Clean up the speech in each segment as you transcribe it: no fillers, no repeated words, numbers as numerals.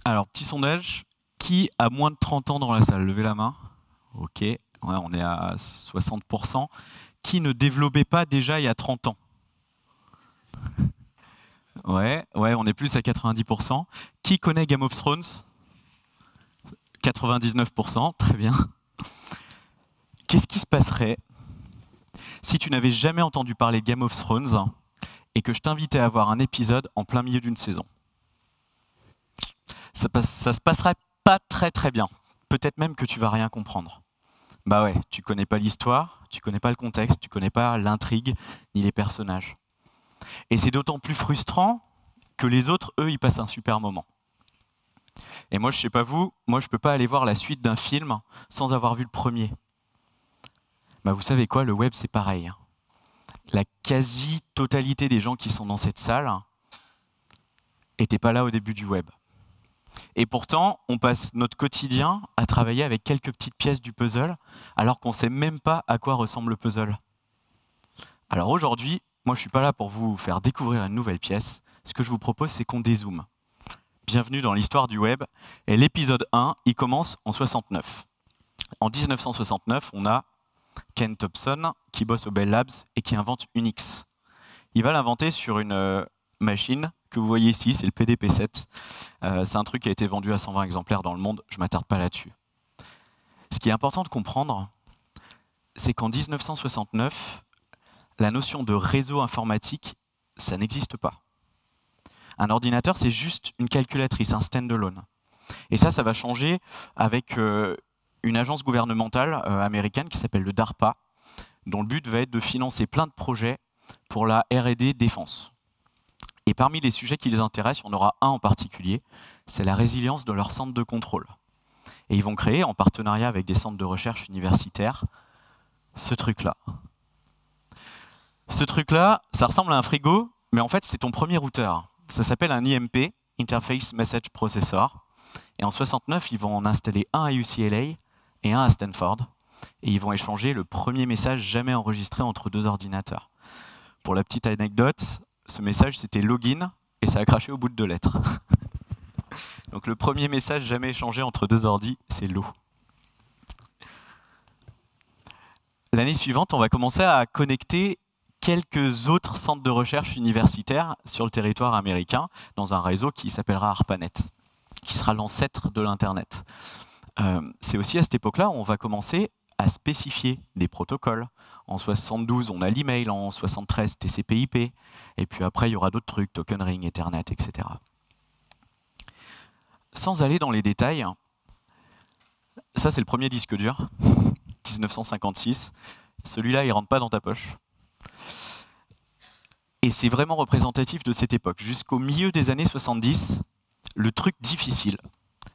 Alors, petit sondage. Qui a moins de 30 ans dans la salle? Levez la main. Ok, ouais, on est à 60%. Qui ne développait pas déjà il y a 30 ans? Ouais, on est plus à 90%. Qui connaît Game of Thrones? 99%, très bien. Qu'est-ce qui se passerait si tu n'avais jamais entendu parler de Game of Thrones et que je t'invitais à voir un épisode en plein milieu d'une saison? Ça se passerait pas très bien. Peut-être même que tu vas rien comprendre. Bah ouais, tu connais pas l'histoire, tu connais pas le contexte, tu connais pas l'intrigue ni les personnages. Et c'est d'autant plus frustrant que les autres, eux, ils passent un super moment. Et moi, je sais pas vous, moi je peux pas aller voir la suite d'un film sans avoir vu le premier. Bah vous savez quoi, le web c'est pareil. La quasi-totalité des gens qui sont dans cette salle n'étaient pas là au début du web. Et pourtant, on passe notre quotidien à travailler avec quelques petites pièces du puzzle, alors qu'on ne sait même pas à quoi ressemble le puzzle. Alors aujourd'hui, moi je ne suis pas là pour vous faire découvrir une nouvelle pièce. Ce que je vous propose, c'est qu'on dézoome. Bienvenue dans l'histoire du web. Et l'épisode 1, il commence en 69. En 1969, on a Ken Thompson qui bosse au Bell Labs et qui invente Unix. Il va l'inventer sur une machine que vous voyez ici, c'est le PDP-7. C'est un truc qui a été vendu à 120 exemplaires dans le monde, je ne m'attarde pas là-dessus. Ce qui est important de comprendre, c'est qu'en 1969, la notion de réseau informatique, ça n'existe pas. Un ordinateur, c'est juste une calculatrice, un standalone. Et ça va changer avec une agence gouvernementale américaine qui s'appelle le DARPA, dont le but va être de financer plein de projets pour la R&D défense. Et parmi les sujets qui les intéressent, on aura un en particulier, c'est la résilience de leur centre de contrôle. Et ils vont créer, en partenariat avec des centres de recherche universitaires, ce truc-là. Ce truc-là, ça ressemble à un frigo, mais en fait, c'est ton premier routeur. Ça s'appelle un IMP, Interface Message Processor. Et en 69, ils vont en installer un à UCLA et un à Stanford. Et ils vont échanger le premier message jamais enregistré entre deux ordinateurs. Pour la petite anecdote, ce message, c'était login, et ça a craché au bout de 2 lettres. Donc le premier message jamais échangé entre deux ordis, c'est l'eau. L'année suivante, on va commencer à connecter quelques autres centres de recherche universitaires sur le territoire américain dans un réseau qui s'appellera ARPANET, qui sera l'ancêtre de l'Internet. C'est aussi à cette époque-là où on va commencer à spécifier des protocoles. En 72, on a l'email, en 73, TCP/IP, et puis après, il y aura d'autres trucs, Token Ring, Ethernet, etc. Sans aller dans les détails, ça c'est le premier disque dur, 1956. Celui-là, il ne rentre pas dans ta poche. Et c'est vraiment représentatif de cette époque. Jusqu'au milieu des années 70, le truc difficile,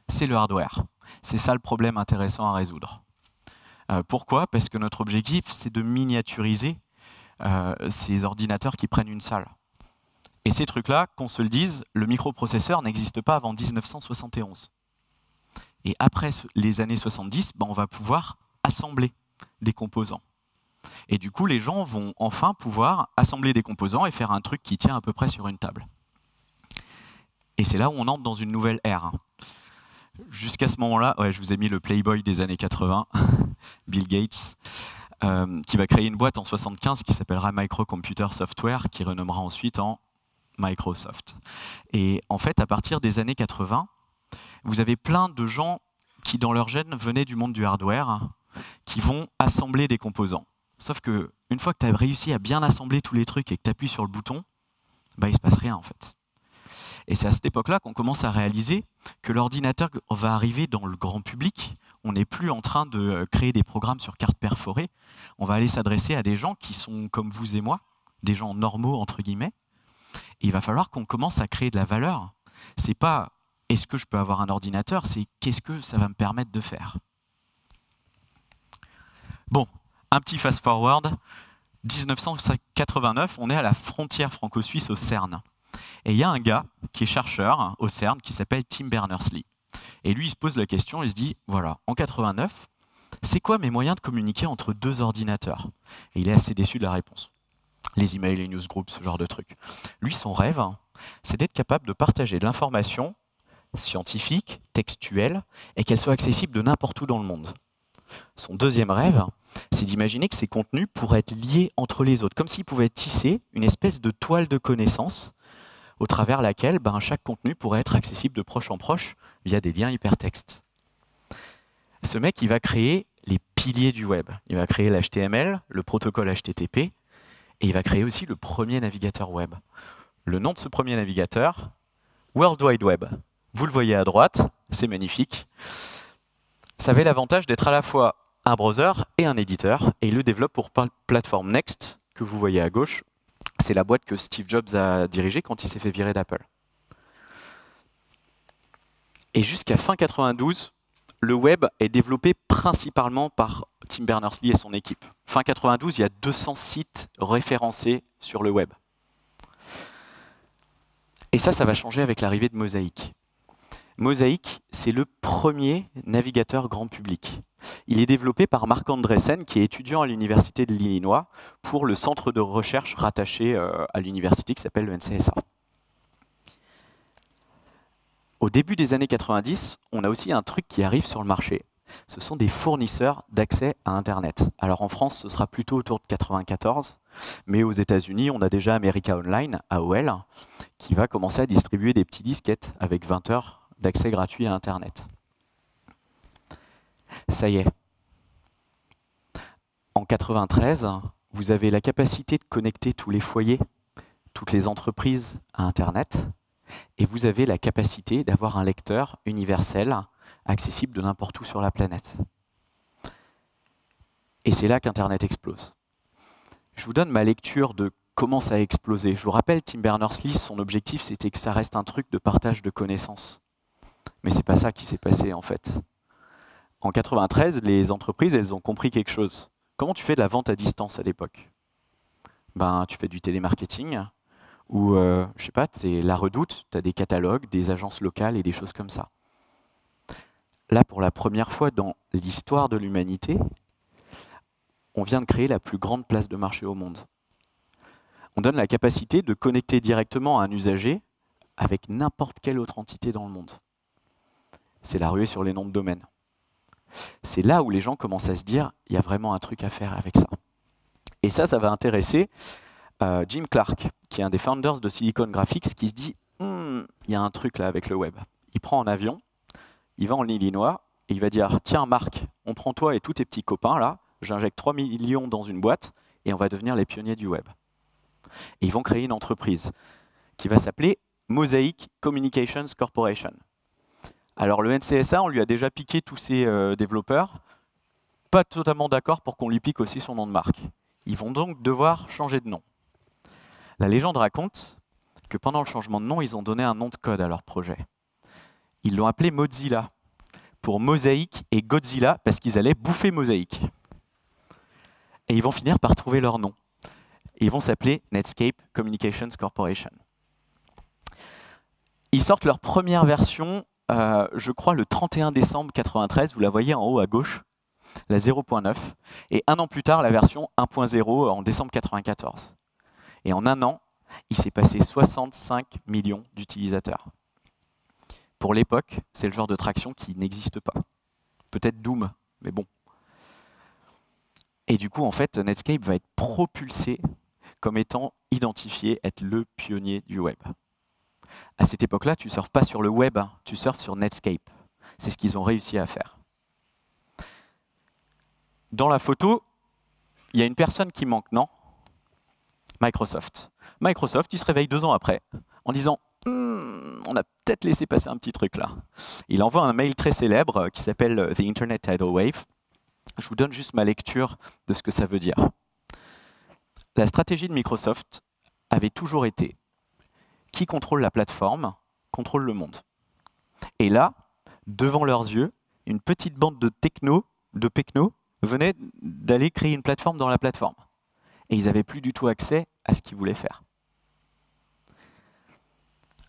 c'est le hardware. C'est ça le problème intéressant à résoudre. Pourquoi? Parce que notre objectif, c'est de miniaturiser ces ordinateurs qui prennent une salle. Et ces trucs-là, qu'on se le dise, le microprocesseur n'existe pas avant 1971. Et après les années 70, on va pouvoir assembler des composants. Et du coup, les gens vont enfin pouvoir assembler des composants et faire un truc qui tient à peu près sur une table. Et c'est là où on entre dans une nouvelle ère. Jusqu'à ce moment-là, je vous ai mis le Playboy des années 80, Bill Gates, qui va créer une boîte en 75 qui s'appellera Microcomputer Software, qui renommera ensuite en Microsoft. Et en fait, à partir des années 80, vous avez plein de gens qui, dans leur gène, venaient du monde du hardware, qui vont assembler des composants. Sauf que une fois que tu as réussi à bien assembler tous les trucs et que tu appuies sur le bouton, il ne se passe rien en fait. Et c'est à cette époque-là qu'on commence à réaliser que l'ordinateur va arriver dans le grand public. On n'est plus en train de créer des programmes sur carte perforée. On va aller s'adresser à des gens qui sont comme vous et moi, des gens normaux entre guillemets. Et il va falloir qu'on commence à créer de la valeur. C'est pas est-ce que je peux avoir un ordinateur, c'est qu'est-ce que ça va me permettre de faire. Bon, un petit fast-forward. 1989, on est à la frontière franco-suisse au CERN. Et il y a un gars qui est chercheur au CERN qui s'appelle Tim Berners-Lee. Et lui, il se pose la question, il se dit, voilà, en 89, c'est quoi mes moyens de communiquer entre deux ordinateurs? Et il est assez déçu de la réponse. Les emails, les newsgroups, ce genre de trucs. Lui, son rêve, c'est d'être capable de partager de l'information scientifiques, textuelles, et qu'elles soient accessibles de n'importe où dans le monde. Son deuxième rêve, c'est d'imaginer que ces contenus pourraient être liés entre les autres, comme s'ils pouvaient tisser une espèce de toile de connaissances au travers laquelle chaque contenu pourrait être accessible de proche en proche via des liens hypertextes. Ce mec, il va créer les piliers du web. Il va créer l'HTML, le protocole HTTP, et il va créer aussi le premier navigateur web. Le nom de ce premier navigateur, World Wide Web. Vous le voyez à droite, c'est magnifique. Ça avait l'avantage d'être à la fois un browser et un éditeur, et il le développe pour plateforme Next, que vous voyez à gauche. C'est la boîte que Steve Jobs a dirigée quand il s'est fait virer d'Apple. Et jusqu'à fin 92, le web est développé principalement par Tim Berners-Lee et son équipe. Fin 92, il y a 200 sites référencés sur le web. Et ça va changer avec l'arrivée de Mosaic. Mosaic, c'est le premier navigateur grand public. Il est développé par Marc Andreessen, qui est étudiant à l'Université de l'Illinois, pour le centre de recherche rattaché à l'université qui s'appelle le NCSA. Au début des années 90, on a aussi un truc qui arrive sur le marché. Ce sont des fournisseurs d'accès à Internet. Alors en France, ce sera plutôt autour de 94, mais aux États-Unis, on a déjà America Online, AOL, qui va commencer à distribuer des petits disquettes avec 20 heures d'accès gratuit à Internet. Ça y est. En 93, vous avez la capacité de connecter tous les foyers, toutes les entreprises à Internet, et vous avez la capacité d'avoir un lecteur universel accessible de n'importe où sur la planète. Et c'est là qu'Internet explose. Je vous donne ma lecture de comment ça a explosé. Je vous rappelle, Tim Berners-Lee, son objectif, c'était que ça reste un truc de partage de connaissances. Mais c'est pas ça qui s'est passé, en fait. En 93, les entreprises, elles ont compris quelque chose. Comment tu fais de la vente à distance à l'époque? Tu fais du télémarketing, ou, je sais pas, c'est la Redoute, tu as des catalogues, des agences locales et des choses comme ça. Là, pour la première fois dans l'histoire de l'humanité, on vient de créer la plus grande place de marché au monde. On donne la capacité de connecter directement un usager avec n'importe quelle autre entité dans le monde. C'est la ruée sur les noms de domaines. C'est là où les gens commencent à se dire, il y a vraiment un truc à faire avec ça. Et ça va intéresser Jim Clark, qui est un des founders de Silicon Graphics, qui se dit, il y a un truc là avec le web. Il prend un avion, il va en Illinois, et il va dire, tiens Marc, on prend toi et tous tes petits copains là, j'injecte 3 millions dans une boîte, et on va devenir les pionniers du web. Et ils vont créer une entreprise qui va s'appeler Mosaic Communications Corporation. Alors le NCSA, on lui a déjà piqué tous ses développeurs, pas totalement d'accord pour qu'on lui pique aussi son nom de marque. Ils vont donc devoir changer de nom. La légende raconte que pendant le changement de nom, ils ont donné un nom de code à leur projet. Ils l'ont appelé Mozilla, pour Mosaic et Godzilla, parce qu'ils allaient bouffer Mosaic. Et ils vont finir par trouver leur nom. Et ils vont s'appeler Netscape Communications Corporation. Ils sortent leur première version, je crois, le 31 décembre 93, vous la voyez en haut à gauche, la 0.9, et un an plus tard, la version 1.0 en décembre 94. Et en un an, il s'est passé 65 millions d'utilisateurs. Pour l'époque, c'est le genre de traction qui n'existe pas. Peut-être Doom, mais bon. Et du coup, en fait, Netscape va être propulsé comme étant identifié être le pionnier du web. À cette époque-là, tu ne surfes pas sur le web, tu surfes sur Netscape. C'est ce qu'ils ont réussi à faire. Dans la photo, il y a une personne qui manque, non? Microsoft. Microsoft, il se réveille 2 ans après en disant on a peut-être laissé passer un petit truc là. Il envoie un mail très célèbre qui s'appelle The Internet Tidal Wave. Je vous donne juste ma lecture de ce que ça veut dire. La stratégie de Microsoft avait toujours été qui contrôle la plateforme, contrôle le monde. Et là, devant leurs yeux, une petite bande de pecnos venait d'aller créer une plateforme dans la plateforme. Et ils n'avaient plus du tout accès à ce qu'ils voulaient faire.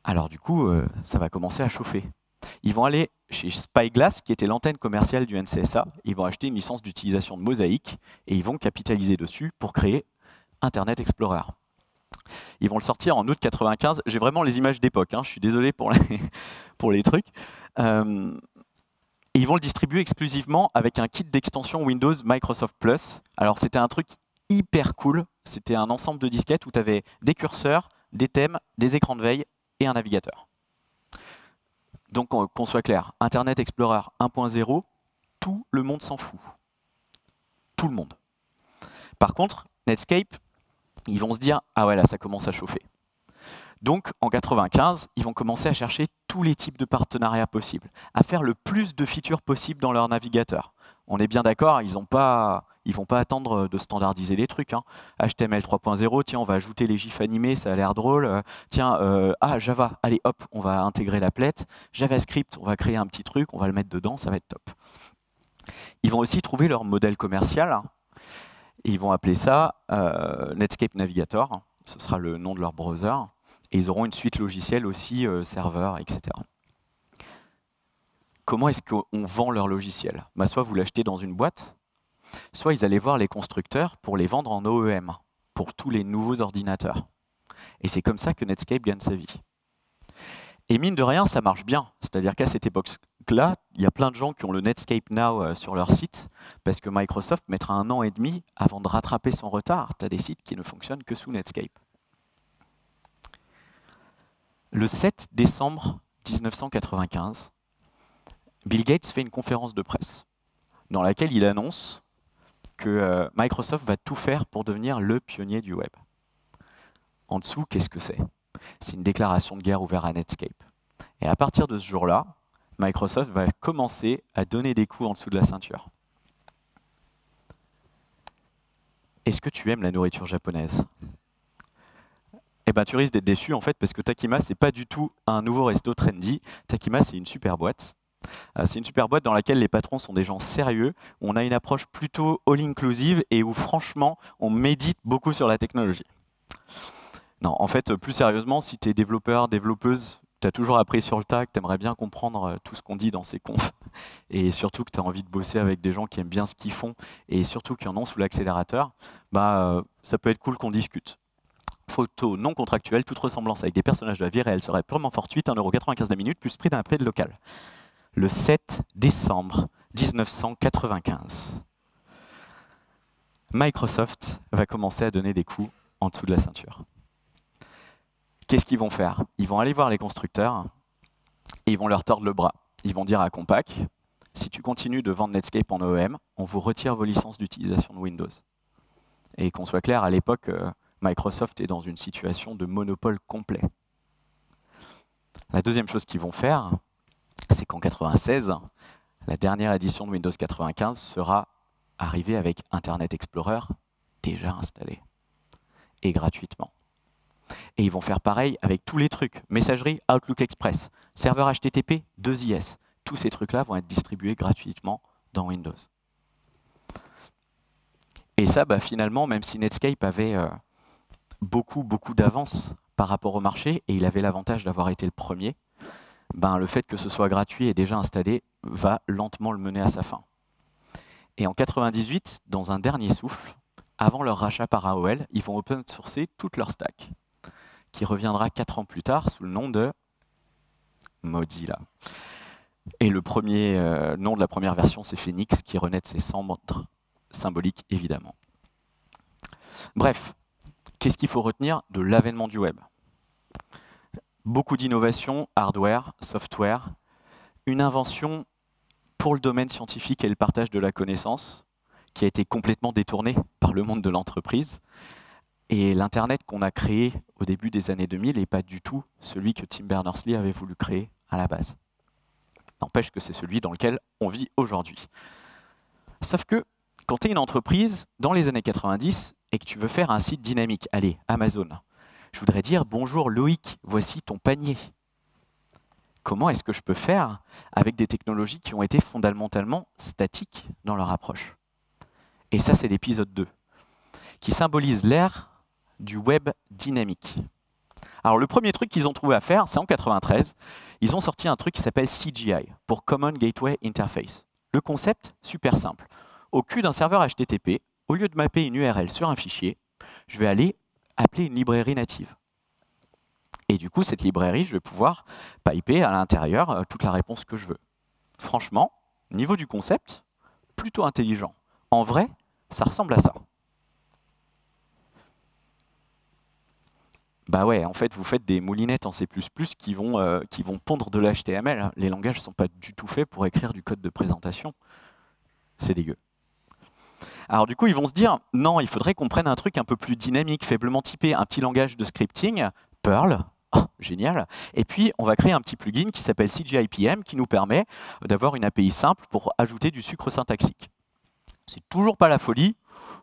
Alors du coup, ça va commencer à chauffer. Ils vont aller chez Spyglass, qui était l'antenne commerciale du NCSA, ils vont acheter une licence d'utilisation de Mosaic, et ils vont capitaliser dessus pour créer Internet Explorer. Ils vont le sortir en août 95. J'ai vraiment les images d'époque, hein, je suis désolé pour pour les trucs. Et ils vont le distribuer exclusivement avec un kit d'extension Windows Microsoft Plus. Alors c'était un truc hyper cool, c'était un ensemble de disquettes où tu avais des curseurs, des thèmes, des écrans de veille et un navigateur. Donc qu'on soit clair, Internet Explorer 1.0, tout le monde s'en fout. Tout le monde. Par contre, Netscape, ils vont se dire « Ah ouais, là, ça commence à chauffer ». Donc, en 95, ils vont commencer à chercher tous les types de partenariats possibles, à faire le plus de features possibles dans leur navigateur. On est bien d'accord, ils vont pas attendre de standardiser les trucs. Hein. HTML 3.0, tiens, on va ajouter les gifs animés, ça a l'air drôle. Tiens, Java, allez hop, on va intégrer l'applet. JavaScript, on va créer un petit truc, on va le mettre dedans, ça va être top. Ils vont aussi trouver leur modèle commercial. Hein. Ils vont appeler ça Netscape Navigator. Ce sera le nom de leur browser. Et ils auront une suite logicielle aussi, serveur, etc. Comment est-ce qu'on vend leur logiciel? Soit vous l'achetez dans une boîte, soit ils allaient voir les constructeurs pour les vendre en OEM, pour tous les nouveaux ordinateurs. Et c'est comme ça que Netscape gagne sa vie. Et mine de rien, ça marche bien. C'est-à-dire qu'à cette époque-là, il y a plein de gens qui ont le Netscape Now sur leur site, parce que Microsoft mettra 1 an et demi avant de rattraper son retard. Tu as des sites qui ne fonctionnent que sous Netscape. Le 7 décembre 1995, Bill Gates fait une conférence de presse dans laquelle il annonce que Microsoft va tout faire pour devenir le pionnier du web. En dessous, qu'est-ce que c'est? C'est une déclaration de guerre ouverte à Netscape. Et à partir de ce jour-là, Microsoft va commencer à donner des coups en dessous de la ceinture. Est-ce que tu aimes la nourriture japonaise? Eh ben, tu risques d'être déçu en fait parce que Takima, c'est pas du tout un nouveau resto trendy. Takima, c'est une super boîte. C'est une super boîte dans laquelle les patrons sont des gens sérieux, où on a une approche plutôt all-inclusive et où franchement, on médite beaucoup sur la technologie. Non, en fait, plus sérieusement, si tu es développeur, développeuse, tu as toujours appris sur le tas, que tu aimerais bien comprendre tout ce qu'on dit dans ces confs, et surtout que tu as envie de bosser avec des gens qui aiment bien ce qu'ils font, et surtout qui en ont sous l'accélérateur, ça peut être cool qu'on discute. Photo non contractuelle, toute ressemblance avec des personnages de la vie réelle serait purement fortuite, 1,95 € la minute, plus prix d'un appel local. Le 7 décembre 1995, Microsoft va commencer à donner des coups en dessous de la ceinture. Qu'est-ce qu'ils vont faire? Ils vont aller voir les constructeurs et ils vont leur tordre le bras. Ils vont dire à Compaq, si tu continues de vendre Netscape en OEM, on vous retire vos licences d'utilisation de Windows. Et qu'on soit clair, à l'époque, Microsoft est dans une situation de monopole complet. La deuxième chose qu'ils vont faire, c'est qu'en 96, la dernière édition de Windows 95 sera arrivée avec Internet Explorer déjà installé et gratuitement. Et ils vont faire pareil avec tous les trucs. Messagerie, Outlook Express, serveur HTTP, 2IS. Tous ces trucs-là vont être distribués gratuitement dans Windows. Et ça, finalement, même si Netscape avait beaucoup d'avance par rapport au marché, et il avait l'avantage d'avoir été le premier, le fait que ce soit gratuit et déjà installé va lentement le mener à sa fin. Et en 98, dans un dernier souffle, avant leur rachat par AOL, ils vont open sourcer toute leur stack, qui reviendra 4 ans plus tard sous le nom de Mozilla. Et le premier nom de la première version, c'est Phoenix, qui renaît de ses cendres symboliques, évidemment. Bref, qu'est-ce qu'il faut retenir de l'avènement du web? Beaucoup d'innovations, hardware, software, une invention pour le domaine scientifique et le partage de la connaissance, qui a été complètement détournée par le monde de l'entreprise. Et l'Internet qu'on a créé au début des années 2000 n'est pas du tout celui que Tim Berners-Lee avait voulu créer à la base. N'empêche que c'est celui dans lequel on vit aujourd'hui. Sauf que quand tu es une entreprise dans les années 90 et que tu veux faire un site dynamique, allez, Amazon, je voudrais dire « Bonjour Loïc, voici ton panier ». Comment est-ce que je peux faire avec des technologies qui ont été fondamentalement statiques dans leur approche? Et ça, c'est l'épisode 2, qui symbolise l'ère du web dynamique. Alors, le premier truc qu'ils ont trouvé à faire, c'est en 93, ils ont sorti un truc qui s'appelle CGI, pour Common Gateway Interface. Le concept, super simple. Au cul d'un serveur HTTP, au lieu de mapper une URL sur un fichier, je vais aller appeler une librairie native. Et du coup, cette librairie, je vais pouvoir piper à l'intérieur toute la réponse que je veux. Franchement, niveau du concept, plutôt intelligent. En vrai, ça ressemble à ça. Bah ouais, en fait, vous faites des moulinettes en C++ qui vont pondre de l'HTML. Les langages ne sont pas du tout faits pour écrire du code de présentation. C'est dégueu. Alors du coup, ils vont se dire, non, il faudrait qu'on prenne un truc un peu plus dynamique, faiblement typé, un petit langage de scripting, Perl, oh, génial. Et puis, on va créer un petit plugin qui s'appelle CGIPM, qui nous permet d'avoir une API simple pour ajouter du sucre syntaxique. C'est toujours pas la folie,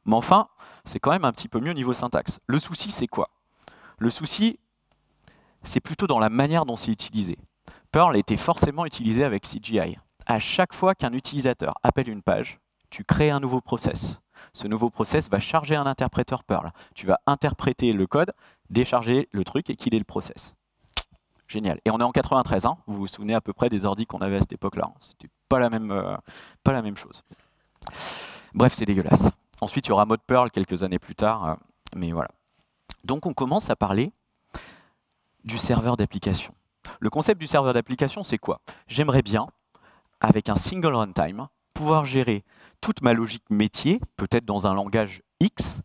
mais enfin, c'est quand même un petit peu mieux niveau syntaxe. Le souci, c'est quoi? Le souci, c'est plutôt dans la manière dont c'est utilisé. Perl était forcément utilisé avec CGI. À chaque fois qu'un utilisateur appelle une page, tu crées un nouveau process. Ce nouveau process va charger un interpréteur Perl. Tu vas interpréter le code, décharger le truc et qu'il ait le process. Génial. Et on est en 93, hein. Vous vous souvenez à peu près des ordis qu'on avait à cette époque-là. C'était pas la même chose. Bref, c'est dégueulasse. Ensuite, il y aura Mode Perl quelques années plus tard, mais voilà. Donc on commence à parler du serveur d'application. Le concept du serveur d'application, c'est quoi? J'aimerais bien, avec un single runtime, pouvoir gérer toute ma logique métier, peut-être dans un langage X,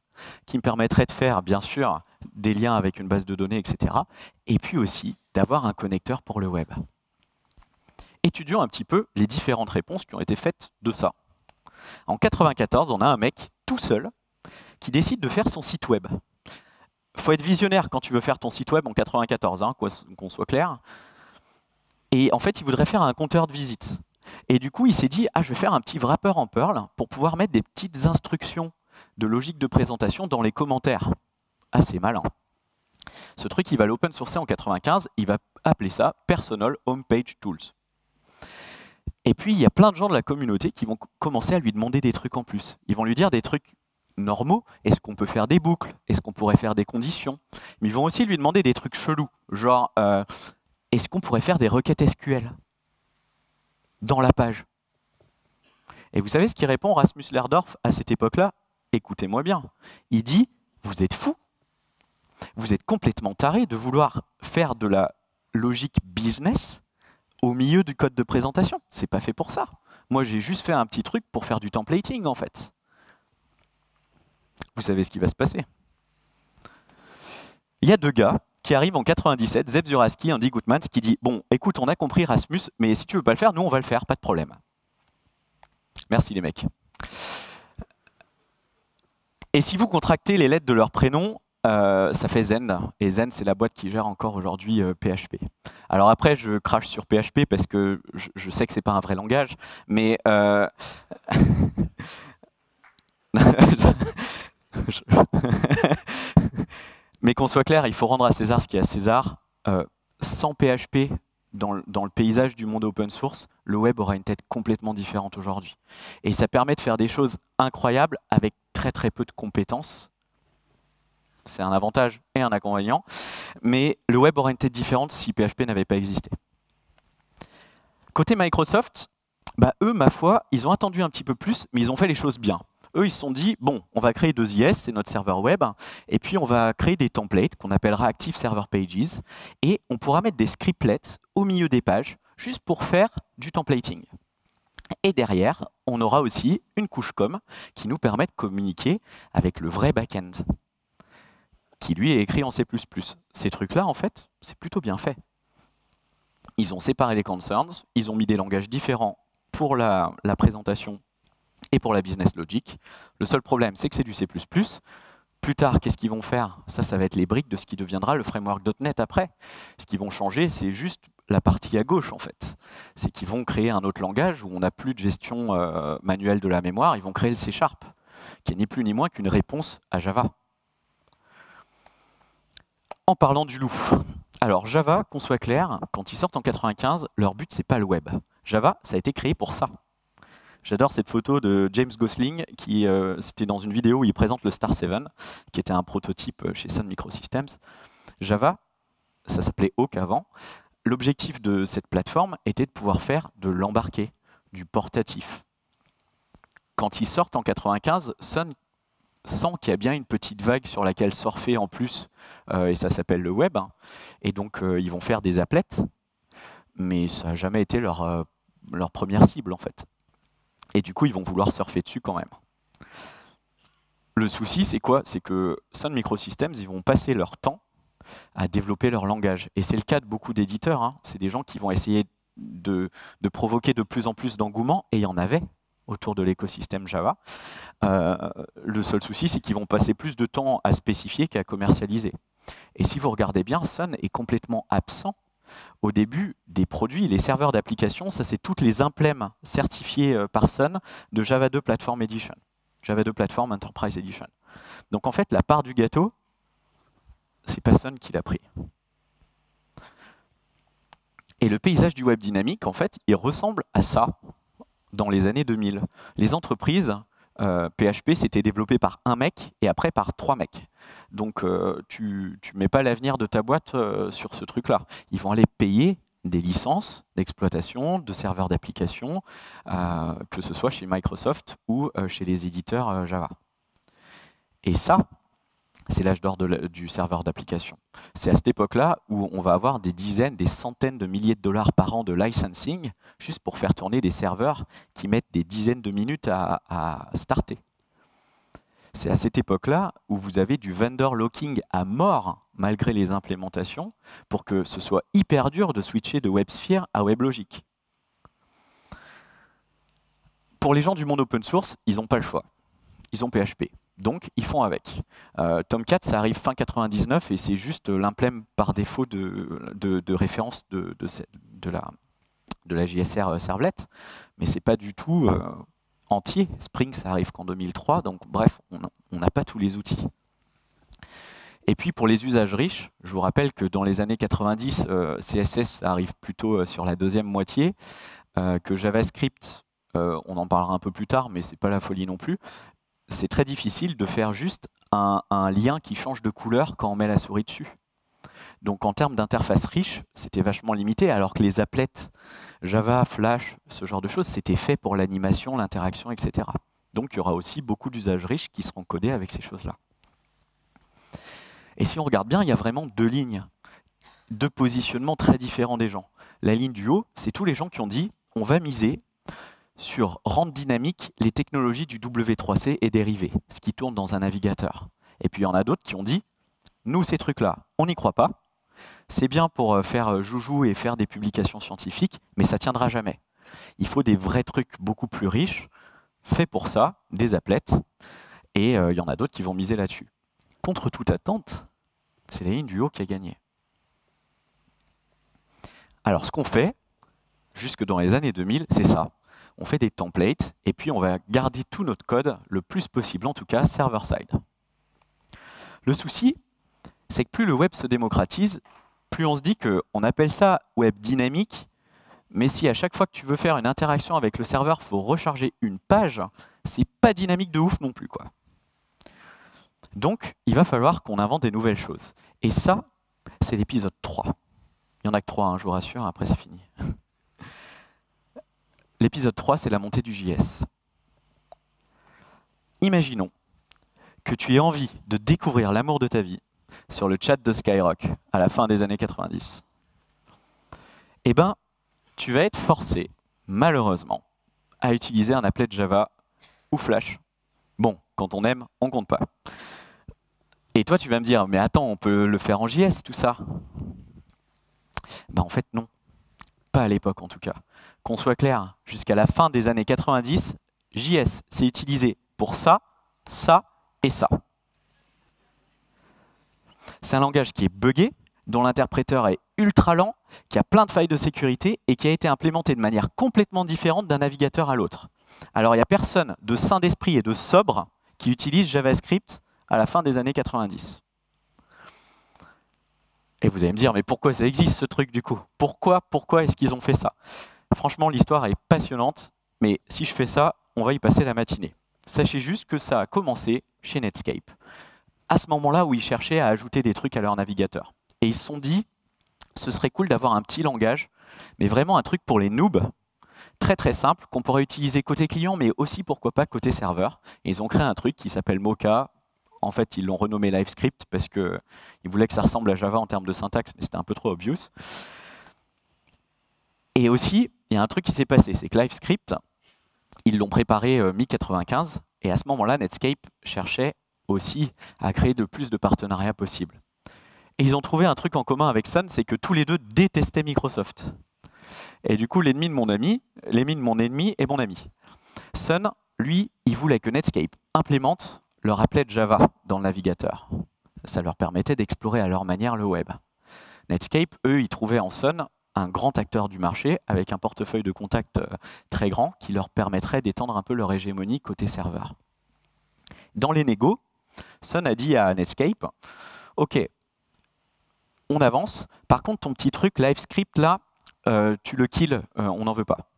qui me permettrait de faire, bien sûr, des liens avec une base de données, etc. Et puis aussi d'avoir un connecteur pour le web. Étudions un petit peu les différentes réponses qui ont été faites de ça. En 94, on a un mec tout seul qui décide de faire son site web. Faut être visionnaire quand tu veux faire ton site web en 94, hein, qu'on soit clair. Et en fait, il voudrait faire un compteur de visite. Et du coup, il s'est dit, ah, je vais faire un petit wrapper en Perl pour pouvoir mettre des petites instructions de logique de présentation dans les commentaires. Ah, c'est malin. Ce truc, il va l'open sourcer en 95, il va appeler ça Personal Homepage Tools. Et puis, il y a plein de gens de la communauté qui vont commencer à lui demander des trucs en plus. Ils vont lui dire des trucs normaux. Est-ce qu'on peut faire des boucles? Est-ce qu'on pourrait faire des conditions? Mais ils vont aussi lui demander des trucs chelous, genre est-ce qu'on pourrait faire des requêtes SQL dans la page? Et vous savez ce qu'il répond Rasmus Lerdorf à cette époque-là? Écoutez-moi bien. Il dit, vous êtes fous. Vous êtes complètement tarés de vouloir faire de la logique business au milieu du code de présentation. C'est pas fait pour ça. Moi, j'ai juste fait un petit truc pour faire du templating, en fait. Vous savez ce qui va se passer. Il y a deux gars qui arrivent en 97, Zeb Zuraski et Andy Gutmans, qui dit « Bon, écoute, on a compris Rasmus, mais si tu veux pas le faire, nous, on va le faire, pas de problème. » Merci les mecs. Et si vous contractez les lettres de leur prénom, ça fait Zen. Et Zen, c'est la boîte qui gère encore aujourd'hui PHP. Alors après, je crache sur PHP parce que je sais que c'est pas un vrai langage, mais... Mais qu'on soit clair, il faut rendre à César ce qui est à César. Sans PHP, dans le paysage du monde open source, le web aura une tête complètement différente aujourd'hui. Et ça permet de faire des choses incroyables avec très très peu de compétences. C'est un avantage et un inconvénient. Mais le web aura une tête différente si PHP n'avait pas existé. Côté Microsoft, bah eux, ma foi, ils ont attendu un petit peu plus, mais ils ont fait les choses bien. Eux, ils se sont dit, bon, on va créer 2IS, c'est notre serveur web, et puis on va créer des templates qu'on appellera Active Server Pages, et on pourra mettre des scriptlets au milieu des pages, juste pour faire du templating. Et derrière, on aura aussi une couche com qui nous permet de communiquer avec le vrai back-end, qui lui est écrit en C++. Ces trucs-là, en fait, c'est plutôt bien fait. Ils ont séparé les concerns, ils ont mis des langages différents pour la présentation et pour la business logic. Le seul problème, c'est que c'est du C++. Plus tard, qu'est-ce qu'ils vont faire? Ça va être les briques de ce qui deviendra le framework.NET après. Ce qu'ils vont changer, c'est juste la partie à gauche, en fait. C'est qu'ils vont créer un autre langage où on n'a plus de gestion manuelle de la mémoire. Ils vont créer le C#, qui est ni plus ni moins qu'une réponse à Java. En parlant du loup. Alors, Java, qu'on soit clair, quand ils sortent en 95, leur but, c'est pas le web. Java, ça a été créé pour ça. J'adore cette photo de James Gosling, qui c'était dans une vidéo où il présente le Star 7, qui était un prototype chez Sun Microsystems. Java, ça s'appelait Hawk avant. L'objectif de cette plateforme était de pouvoir faire de l'embarqué, du portatif. Quand ils sortent en 95, Sun sent qu'il y a bien une petite vague sur laquelle surfer en plus, et ça s'appelle le web. Hein. Et donc, ils vont faire des applets, mais ça n'a jamais été leur première cible, en fait. Et du coup, ils vont vouloir surfer dessus quand même. Le souci, c'est quoi? C'est que Sun Microsystems, ils vont passer leur temps à développer leur langage. Et c'est le cas de beaucoup d'éditeurs. Hein. C'est des gens qui vont essayer de provoquer de plus en plus d'engouement, et il y en avait autour de l'écosystème Java. Le seul souci, c'est qu'ils vont passer plus de temps à spécifier qu'à commercialiser. Et si vous regardez bien, Sun est complètement absent au début des produits. Les serveurs d'application, ça c'est toutes les implèmes certifiées par Sun de Java 2 Platform Edition, Java 2 Platform Enterprise Edition. Donc en fait, la part du gâteau, c'est pas Sun qui l'a pris. Et le paysage du web dynamique, en fait, il ressemble à ça dans les années 2000. Les entreprises, PHP, c'était développé par un mec et après par 3 mecs. Donc tu ne mets pas l'avenir de ta boîte sur ce truc-là. Ils vont aller payer des licences d'exploitation, de serveurs d'application, que ce soit chez Microsoft ou chez les éditeurs Java. Et ça, c'est l'âge d'or du serveur d'application. C'est à cette époque-là où on va avoir des dizaines, des centaines de milliers de dollars par an de licensing, juste pour faire tourner des serveurs qui mettent des dizaines de minutes à starter. C'est à cette époque-là où vous avez du vendor locking à mort, malgré les implémentations, pour que ce soit hyper dur de switcher de WebSphere à WebLogic. Pour les gens du monde open source, ils n'ont pas le choix. Ils ont PHP. Donc, ils font avec. Tomcat, ça arrive fin 99 et c'est juste l'implème par défaut de référence de la JSR servlet. Mais ce n'est pas du tout entier. Spring, ça arrive qu'en 2003. Donc, bref, on n'a pas tous les outils. Et puis, pour les usages riches, je vous rappelle que dans les années 90, CSS arrive plutôt sur la deuxième moitié, que JavaScript, on en parlera un peu plus tard, mais ce n'est pas la folie non plus. C'est très difficile de faire juste un lien qui change de couleur quand on met la souris dessus. Donc en termes d'interface riche, c'était vachement limité, alors que les applets Java, Flash, ce genre de choses, c'était fait pour l'animation, l'interaction, etc. Donc il y aura aussi beaucoup d'usages riches qui seront codés avec ces choses-là. Et si on regarde bien, il y a vraiment deux lignes, deux positionnements très différents des gens. La ligne du haut, c'est tous les gens qui ont dit « on va miser » sur rendre dynamique les technologies du W3C et dérivés, ce qui tourne dans un navigateur. Et puis il y en a d'autres qui ont dit, nous ces trucs-là, on n'y croit pas, c'est bien pour faire joujou et faire des publications scientifiques, mais ça ne tiendra jamais. Il faut des vrais trucs beaucoup plus riches, faits pour ça, des applets, et il y en a d'autres qui vont miser là-dessus. Contre toute attente, c'est la ligne du haut qui a gagné. Alors ce qu'on fait, jusque dans les années 2000, c'est ça. On fait des templates, et puis on va garder tout notre code, le plus possible, en tout cas, server-side. Le souci, c'est que plus le web se démocratise, plus on se dit qu'on appelle ça web dynamique, mais si à chaque fois que tu veux faire une interaction avec le serveur, il faut recharger une page, c'est pas dynamique de ouf non plus, quoi. Donc, il va falloir qu'on invente des nouvelles choses. Et ça, c'est l'épisode 3. Il n'y en a que 3, hein, je vous rassure, après c'est fini. L'épisode 3, c'est la montée du JS. Imaginons que tu aies envie de découvrir l'amour de ta vie sur le chat de Skyrock à la fin des années 90. Eh bien, tu vas être forcé, malheureusement, à utiliser un applet Java ou Flash. Bon, quand on aime, on compte pas. Et toi, tu vas me dire, mais attends, on peut le faire en JS, tout ça? Ben, en fait, non. Pas à l'époque, en tout cas. Qu'on soit clair, jusqu'à la fin des années 90, JS, c'est utilisé pour ça, ça et ça. C'est un langage qui est buggé, dont l'interpréteur est ultra lent, qui a plein de failles de sécurité et qui a été implémenté de manière complètement différente d'un navigateur à l'autre. Alors, il n'y a personne de sain d'esprit et de sobre qui utilise JavaScript à la fin des années 90. Et vous allez me dire, mais pourquoi ça existe ce truc du coup? Pourquoi est-ce qu'ils ont fait ça? Franchement, l'histoire est passionnante, mais si je fais ça, on va y passer la matinée. Sachez juste que ça a commencé chez Netscape. À ce moment-là où ils cherchaient à ajouter des trucs à leur navigateur. Et ils se sont dit, ce serait cool d'avoir un petit langage, mais vraiment un truc pour les noobs, très très simple, qu'on pourrait utiliser côté client, mais aussi pourquoi pas côté serveur. Et ils ont créé un truc qui s'appelle Mocha, En fait, ils l'ont renommé LiveScript parce qu'ils voulaient que ça ressemble à Java en termes de syntaxe, mais c'était un peu trop obvious. Et aussi, il y a un truc qui s'est passé, c'est que LiveScript, ils l'ont préparé mi-95, et à ce moment-là, Netscape cherchait aussi à créer de plus de partenariats possibles. Et ils ont trouvé un truc en commun avec Sun, c'est que tous les deux détestaient Microsoft. Et du coup, l'ennemi de mon ennemi est mon ami. Sun, lui, il voulait que Netscape implémente leur applet Java dans le navigateur. Ça leur permettait d'explorer à leur manière le web. Netscape, eux, ils trouvaient en Sun un grand acteur du marché avec un portefeuille de contacts très grand qui leur permettrait d'étendre un peu leur hégémonie côté serveur. Dans les négos, Sun a dit à Netscape, OK, on avance. Par contre, ton petit truc LiveScript, là, tu le kills, on n'en veut pas.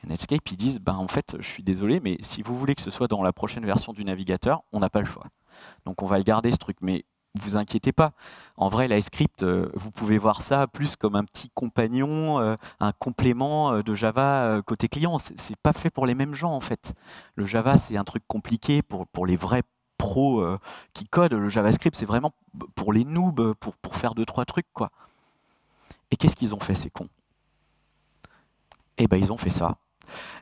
Et Netscape, ils disent, en fait, je suis désolé, mais si vous voulez que ce soit dans la prochaine version du navigateur, on n'a pas le choix. Donc on va le garder, ce truc. Mais vous inquiétez pas. En vrai, LiveScript, vous pouvez voir ça plus comme un petit compagnon, un complément de Java côté client. C'est pas fait pour les mêmes gens, en fait. Le Java, c'est un truc compliqué pour les vrais pros qui codent. Le JavaScript, c'est vraiment pour les noobs, pour faire 2-3 trucs, quoi. Et qu'est-ce qu'ils ont fait, ces cons? Eh ben, ils ont fait ça.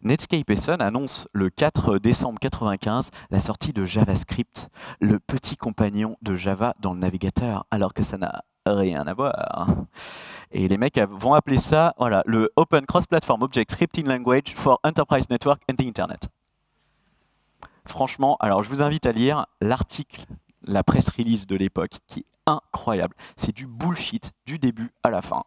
Netscape et Sun annoncent le 4 décembre 95 la sortie de JavaScript, le petit compagnon de Java dans le navigateur, alors que ça n'a rien à voir. Et les mecs vont appeler ça voilà, le Open Cross-Platform Object Scripting Language for Enterprise Network and the Internet. Franchement, alors je vous invite à lire l'article, la press release de l'époque, qui est incroyable. C'est du bullshit du début à la fin.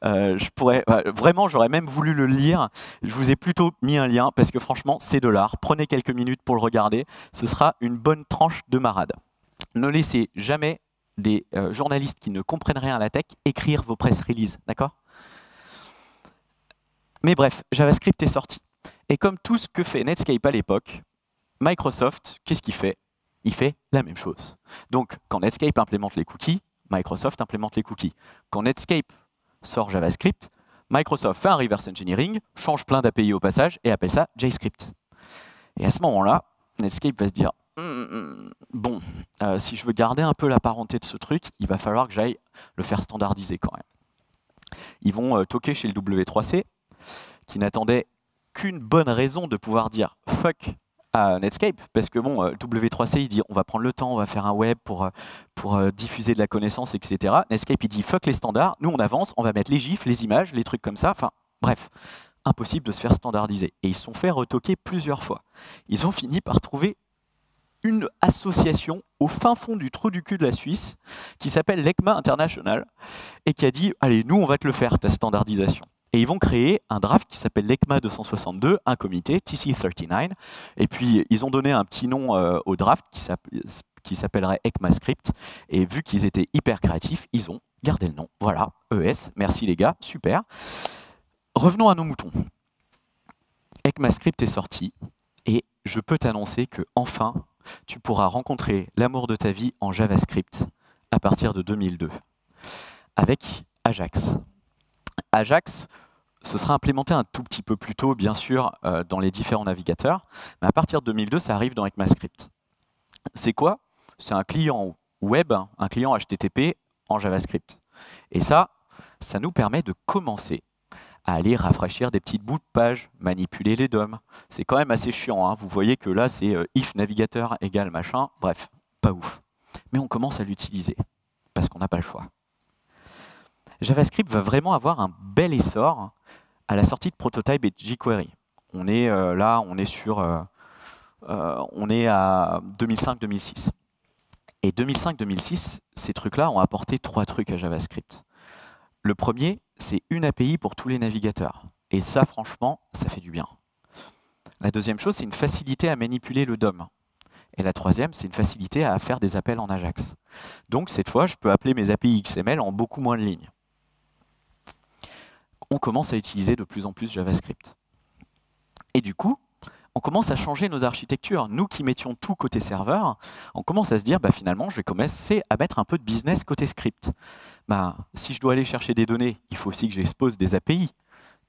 Vraiment, j'aurais même voulu le lire. Je vous ai plutôt mis un lien parce que franchement, c'est de l'art. Prenez quelques minutes pour le regarder. Ce sera une bonne tranche de marade. Ne laissez jamais des journalistes qui ne comprennent rien à la tech écrire vos press releases, d'accord? Mais bref, JavaScript est sorti. Et comme tout ce que fait Netscape à l'époque, Microsoft, qu'est-ce qu'il fait? Il fait la même chose. Donc, quand Netscape implémente les cookies, Microsoft implémente les cookies. Quand Netscape sort JavaScript, Microsoft fait un reverse engineering, change plein d'API au passage et appelle ça JScript. Et à ce moment-là, Netscape va se dire bon, si je veux garder un peu la parenté de ce truc, il va falloir que j'aille le faire standardiser quand même. Ils vont toquer chez le W3C, qui n'attendait qu'une bonne raison de pouvoir dire fuck à Netscape, parce que bon, W3C, il dit on va prendre le temps, on va faire un web pour diffuser de la connaissance, etc. Netscape, il dit fuck les standards, nous on avance, on va mettre les gifs, les images, les trucs comme ça, enfin bref, impossible de se faire standardiser. Et ils se sont fait retoquer plusieurs fois. Ils ont fini par trouver une association au fin fond du trou du cul de la Suisse qui s'appelle l'ECMA International et qui a dit allez, nous on va te le faire, ta standardisation. Et ils vont créer un draft qui s'appelle l'ECMA 262, un comité, TC39, et puis ils ont donné un petit nom au draft qui s'appellerait ECMAScript, et vu qu'ils étaient hyper créatifs, ils ont gardé le nom. Voilà, ES, merci les gars, super. Revenons à nos moutons. ECMAScript est sorti, et je peux t'annoncer que enfin, tu pourras rencontrer l'amour de ta vie en JavaScript à partir de 2002, avec Ajax. Ajax, ce sera implémenté un tout petit peu plus tôt, bien sûr, dans les différents navigateurs, mais à partir de 2002, ça arrive dans ECMAScript. C'est quoi? C'est un client web, un client HTTP en JavaScript. Et ça nous permet de commencer à aller rafraîchir des petites bouts de page, manipuler les DOM. C'est quand même assez chiant, hein. Vous voyez que là, c'est if navigateur égale machin, bref, pas ouf. Mais on commence à l'utiliser, parce qu'on n'a pas le choix. JavaScript va vraiment avoir un bel essor à la sortie de Prototype et jQuery. On est là, on est à 2005-2006. Et 2005-2006, ces trucs-là ont apporté 3 trucs à JavaScript. Le premier, c'est une API pour tous les navigateurs. Et ça, franchement, ça fait du bien. La deuxième chose, c'est une facilité à manipuler le DOM. Et la troisième, c'est une facilité à faire des appels en Ajax. Donc, cette fois, je peux appeler mes API XML en beaucoup moins de lignes. On commence à utiliser de plus en plus JavaScript. Et du coup, on commence à changer nos architectures. Nous qui mettions tout côté serveur, on commence à se dire, finalement, je vais commencer à mettre un peu de business côté script. Si je dois aller chercher des données, il faut aussi que j'expose des API.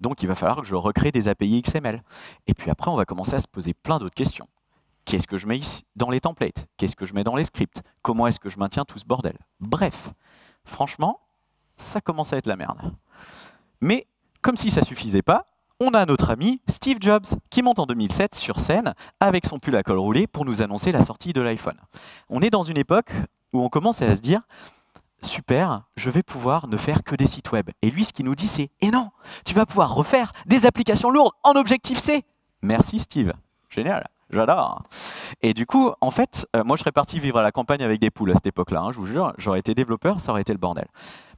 Donc, il va falloir que je recrée des API XML. Et puis après, on va commencer à se poser plein d'autres questions. Qu'est-ce que je mets ici dans les templates? Qu'est-ce que je mets dans les scripts? Comment est-ce que je maintiens tout ce bordel? Bref, franchement, ça commence à être la merde. Mais comme si ça suffisait pas, on a notre ami Steve Jobs qui monte en 2007 sur scène avec son pull à col roulé pour nous annoncer la sortie de l'iPhone. On est dans une époque où on commence à se dire « Super, je vais pouvoir ne faire que des sites web ». Et lui, ce qu'il nous dit, c'est « Eh non, tu vas pouvoir refaire des applications lourdes en Objective-C ». Merci Steve, génial, j'adore. Et du coup, en fait, moi je serais parti vivre à la campagne avec des poules à cette époque-là, hein, je vous jure, j'aurais été développeur, ça aurait été le bordel.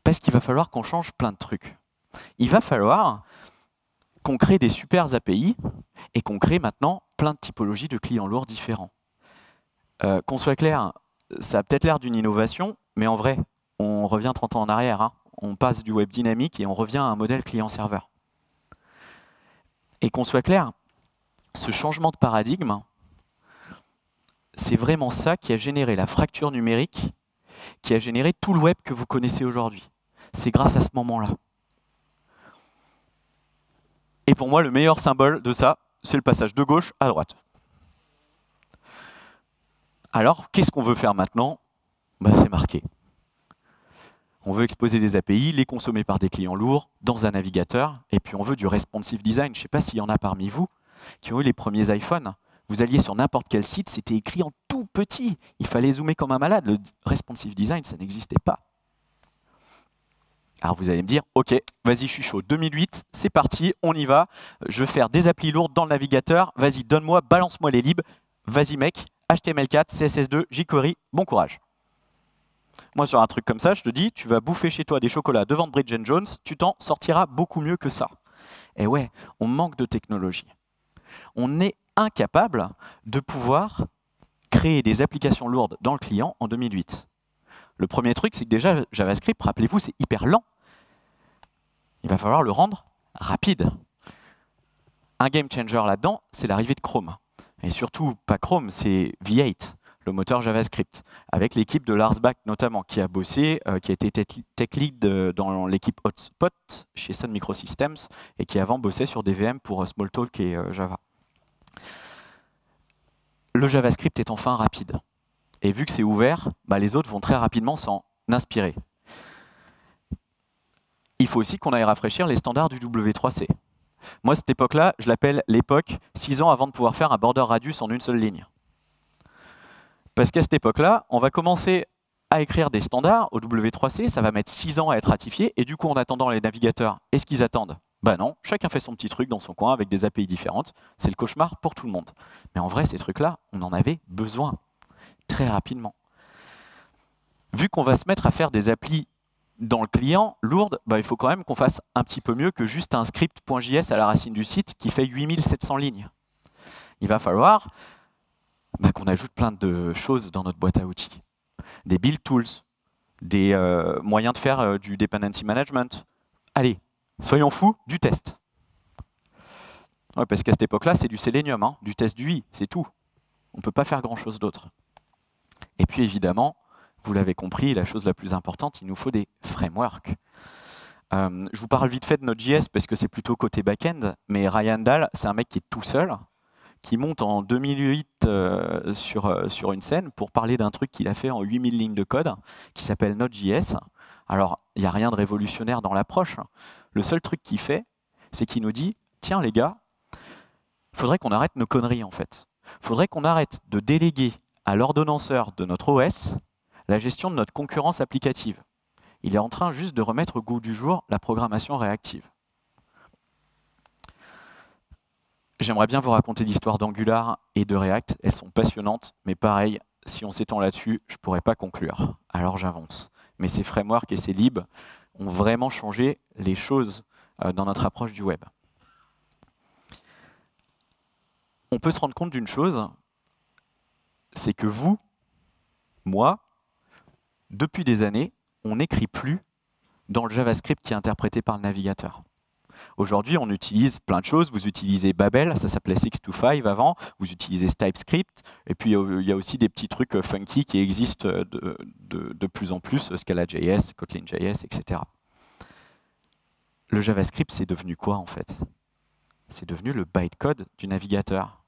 Parce qu'il va falloir qu'on change plein de trucs. Il va falloir qu'on crée des super API et qu'on crée maintenant plein de typologies de clients lourds différents. Qu'on soit clair, ça a peut-être l'air d'une innovation, mais en vrai, on revient 30 ans en arrière. Hein. On passe du web dynamique et on revient à un modèle client-serveur. Et qu'on soit clair, ce changement de paradigme, c'est vraiment ça qui a généré la fracture numérique, qui a généré tout le web que vous connaissez aujourd'hui. C'est grâce à ce moment-là. Et pour moi, le meilleur symbole de ça, c'est le passage de gauche à droite. Alors, qu'est-ce qu'on veut faire maintenant? C'est marqué. On veut exposer des API, les consommer par des clients lourds, dans un navigateur, et puis on veut du responsive design. Je ne sais pas s'il y en a parmi vous qui ont eu les premiers iPhones. Vous alliez sur n'importe quel site, c'était écrit en tout petit. Il fallait zoomer comme un malade. Le responsive design, ça n'existait pas. Alors vous allez me dire, ok, vas-y, je suis chaud. 2008, c'est parti, on y va. Je vais faire des applis lourdes dans le navigateur. Vas-y, donne-moi, balance-moi les libs. Vas-y mec, HTML4, CSS2, jQuery, bon courage. Moi, sur un truc comme ça, je te dis, tu vas bouffer chez toi des chocolats devant Bridget Jones, tu t'en sortiras beaucoup mieux que ça. Et ouais, on manque de technologie. On est incapable de pouvoir créer des applications lourdes dans le client en 2008. Le premier truc, c'est que déjà, JavaScript, rappelez-vous, c'est hyper lent. Il va falloir le rendre rapide. Un game changer là-dedans, c'est l'arrivée de Chrome. Et surtout, pas Chrome, c'est V8, le moteur JavaScript, avec l'équipe de Lars Bak notamment, qui a bossé, qui a été tech lead dans l'équipe Hotspot chez Sun Microsystems, et qui avant bossait sur des VM pour Smalltalk et Java. Le JavaScript est enfin rapide. Et vu que c'est ouvert, les autres vont très rapidement s'en inspirer. Il faut aussi qu'on aille rafraîchir les standards du W3C. Moi, cette époque-là, je l'appelle l'époque 6 ans avant de pouvoir faire un border radius en une seule ligne. Parce qu'à cette époque-là, on va commencer à écrire des standards au W3C, ça va mettre 6 ans à être ratifié, et du coup, en attendant, les navigateurs, est-ce qu'ils attendent? Non, chacun fait son petit truc dans son coin avec des API différentes. C'est le cauchemar pour tout le monde. Mais en vrai, ces trucs-là, on en avait besoin très rapidement. Vu qu'on va se mettre à faire des applis dans le client lourdes, il faut quand même qu'on fasse un petit peu mieux que juste un script.js à la racine du site qui fait 8700 lignes. Il va falloir qu'on ajoute plein de choses dans notre boîte à outils. Des build tools, des moyens de faire du dependency management. Allez, soyons fous, du test. Ouais, parce qu'à cette époque-là, c'est du Selenium, hein, du test d'UI, c'est tout. On ne peut pas faire grand-chose d'autre. Et puis évidemment, vous l'avez compris, la chose la plus importante, il nous faut des frameworks. Je vous parle vite fait de Node.js parce que c'est plutôt côté back-end, mais Ryan Dahl, c'est un mec qui est tout seul, qui monte en 2008 sur une scène pour parler d'un truc qu'il a fait en 8000 lignes de code, qui s'appelle Node.js. Alors, il n'y a rien de révolutionnaire dans l'approche. Le seul truc qu'il fait, c'est qu'il nous dit, tiens les gars, il faudrait qu'on arrête nos conneries en fait. Il faudrait qu'on arrête de déléguer à l'ordonnanceur de notre OS la gestion de notre concurrence applicative. Il est en train juste de remettre au goût du jour la programmation réactive. J'aimerais bien vous raconter l'histoire d'Angular et de React. Elles sont passionnantes, mais pareil, si on s'étend là-dessus, je ne pourrais pas conclure. Alors j'avance. Mais ces frameworks et ces libs ont vraiment changé les choses dans notre approche du web. On peut se rendre compte d'une chose, c'est que vous, moi, depuis des années, on n'écrit plus dans le JavaScript qui est interprété par le navigateur. Aujourd'hui, on utilise plein de choses. Vous utilisez Babel, ça s'appelait 625 avant. Vous utilisez TypeScript. Et puis, il y a aussi des petits trucs funky qui existent de plus en plus, Scala.js, Kotlin.js, etc. Le JavaScript, c'est devenu quoi, en fait? C'est devenu le bytecode du navigateur.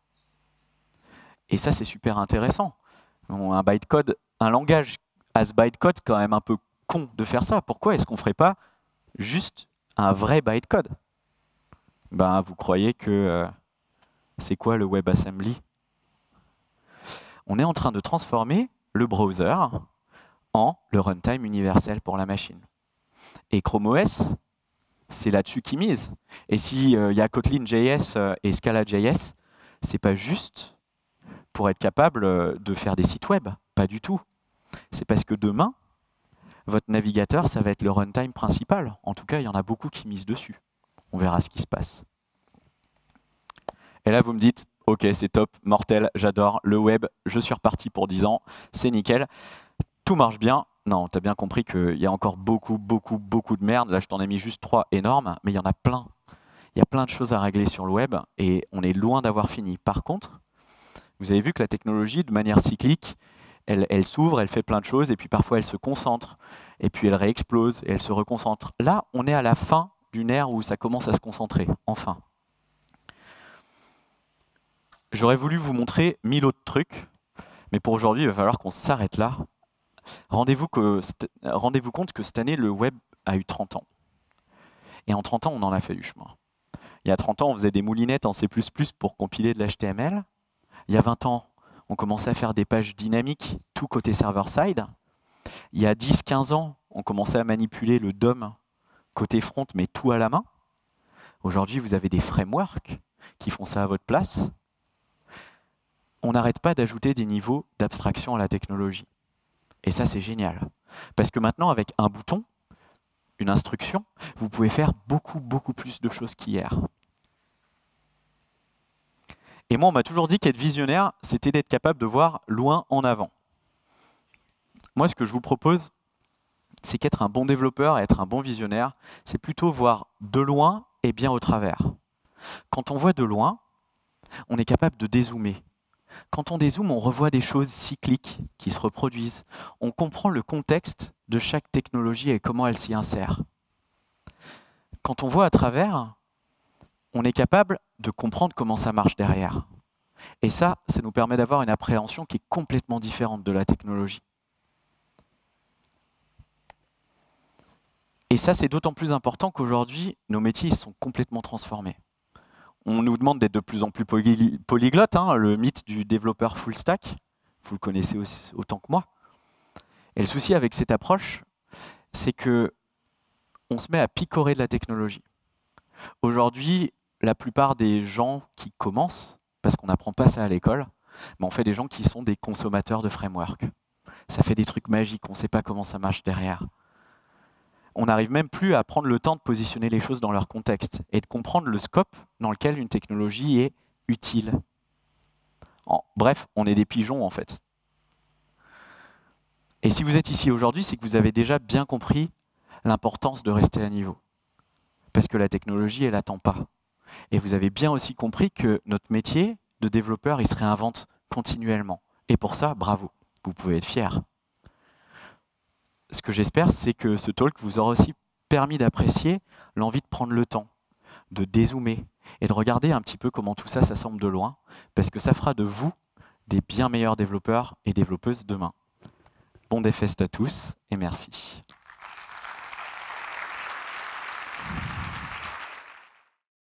Et ça, c'est super intéressant. Un bytecode, un langage as bytecode, c'est quand même un peu con de faire ça. Pourquoi est-ce qu'on ne ferait pas juste un vrai bytecode? Ben, vous croyez que c'est quoi le WebAssembly? On est en train de transformer le browser en le runtime universel pour la machine. Et Chrome OS, c'est là-dessus qu'ils misent. Et s'il y a Kotlin.js et Scala.js, c'est pas juste pour être capable de faire des sites web, pas du tout. C'est parce que demain, votre navigateur, ça va être le runtime principal. En tout cas, il y en a beaucoup qui misent dessus. On verra ce qui se passe. Et là, vous me dites, ok, c'est top, mortel, j'adore le web, je suis reparti pour 10 ans, c'est nickel, tout marche bien. Non, tu as bien compris qu'il y a encore beaucoup de merde. Là, je t'en ai mis juste 3 énormes, mais il y en a plein. Il y a plein de choses à régler sur le web et on est loin d'avoir fini. Par contre, vous avez vu que la technologie, de manière cyclique, elle s'ouvre, elle fait plein de choses, et puis parfois elle se concentre, et puis elle réexplose, et elle se reconcentre. Là, on est à la fin d'une ère où ça commence à se concentrer, enfin. J'aurais voulu vous montrer 1000 autres trucs, mais pour aujourd'hui, il va falloir qu'on s'arrête là. Rendez-vous compte que cette année, le web a eu 30 ans. Et en 30 ans, on en a fait du chemin. Il y a 30 ans, on faisait des moulinettes en C++ pour compiler de l'HTML. Il y a 20 ans, on commençait à faire des pages dynamiques, tout côté server-side. Il y a 10-15 ans, on commençait à manipuler le DOM côté front, mais tout à la main. Aujourd'hui, vous avez des frameworks qui font ça à votre place. On n'arrête pas d'ajouter des niveaux d'abstraction à la technologie. Et ça, c'est génial. Parce que maintenant, avec un bouton, une instruction, vous pouvez faire beaucoup plus de choses qu'hier. Et moi, on m'a toujours dit qu'être visionnaire, c'était d'être capable de voir loin en avant. Moi, ce que je vous propose, c'est qu'être un bon développeur et être un bon visionnaire, c'est plutôt voir de loin et bien au travers. Quand on voit de loin, on est capable de dézoomer. Quand on dézoome, on revoit des choses cycliques qui se reproduisent. On comprend le contexte de chaque technologie et comment elle s'y insère. Quand on voit à travers, on est capable de comprendre comment ça marche derrière. Et ça nous permet d'avoir une appréhension qui est complètement différente de la technologie. Et ça, c'est d'autant plus important qu'aujourd'hui, nos métiers sont complètement transformés. On nous demande d'être de plus en plus polyglotte, hein, le mythe du développeur full stack, vous le connaissez aussi, autant que moi. Et le souci avec cette approche, c'est que on se met à picorer de la technologie. Aujourd'hui, la plupart des gens qui commencent, parce qu'on n'apprend pas ça à l'école, mais on fait des gens qui sont des consommateurs de framework. Ça fait des trucs magiques, on ne sait pas comment ça marche derrière. On n'arrive même plus à prendre le temps de positionner les choses dans leur contexte et de comprendre le scope dans lequel une technologie est utile. Bref, on est des pigeons en fait. Et si vous êtes ici aujourd'hui, c'est que vous avez déjà bien compris l'importance de rester à niveau. Parce que la technologie, elle n'attend pas. Et vous avez bien aussi compris que notre métier de développeur, il se réinvente continuellement. Et pour ça, bravo, vous pouvez être fiers. Ce que j'espère, c'est que ce talk vous aura aussi permis d'apprécier l'envie de prendre le temps, de dézoomer et de regarder un petit peu comment tout ça semble de loin, parce que ça fera de vous des bien meilleurs développeurs et développeuses demain. Bon Dev Fest à tous et merci.